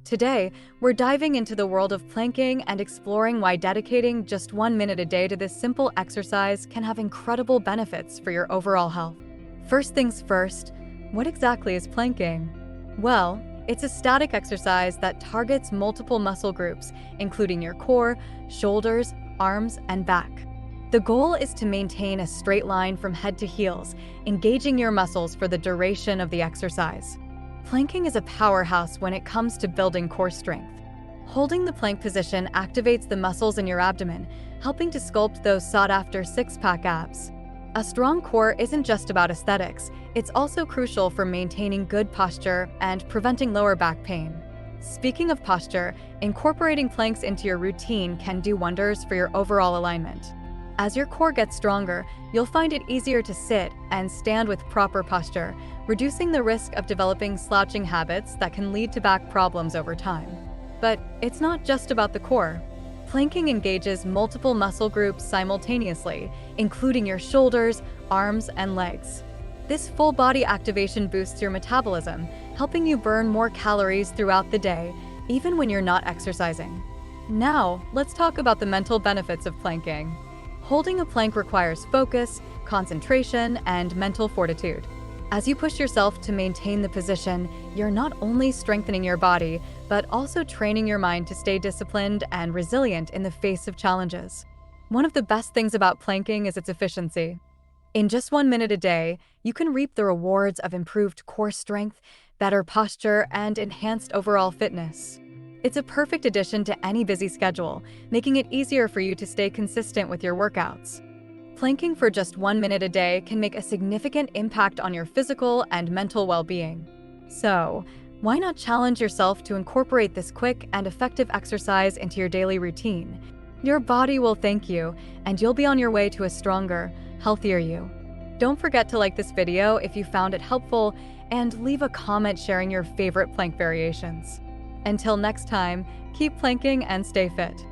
Today, we're diving into the world of planking and exploring why dedicating just 1 minute a day to this simple exercise can have incredible benefits for your overall health. First things first, what exactly is planking? Well, it's a static exercise that targets multiple muscle groups, including your core, shoulders, arms, and back. The goal is to maintain a straight line from head to heels, engaging your muscles for the duration of the exercise. Planking is a powerhouse when it comes to building core strength. Holding the plank position activates the muscles in your abdomen, helping to sculpt those sought-after six-pack abs. A strong core isn't just about aesthetics, it's also crucial for maintaining good posture and preventing lower back pain. Speaking of posture, incorporating planks into your routine can do wonders for your overall alignment. As your core gets stronger, you'll find it easier to sit and stand with proper posture, reducing the risk of developing slouching habits that can lead to back problems over time. But it's not just about the core. Planking engages multiple muscle groups simultaneously, including your shoulders, arms, and legs. This full body activation boosts your metabolism, helping you burn more calories throughout the day, even when you're not exercising. Now, let's talk about the mental benefits of planking. Holding a plank requires focus, concentration, and mental fortitude. As you push yourself to maintain the position, you're not only strengthening your body, but also training your mind to stay disciplined and resilient in the face of challenges. One of the best things about planking is its efficiency. In just 1 minute a day, you can reap the rewards of improved core strength, better posture, and enhanced overall fitness. It's a perfect addition to any busy schedule, making it easier for you to stay consistent with your workouts. Planking for just 1 minute a day can make a significant impact on your physical and mental well-being. So, why not challenge yourself to incorporate this quick and effective exercise into your daily routine? Your body will thank you, and you'll be on your way to a stronger, healthier you. Don't forget to like this video if you found it helpful, and leave a comment sharing your favorite plank variations. Until next time, keep planking and stay fit.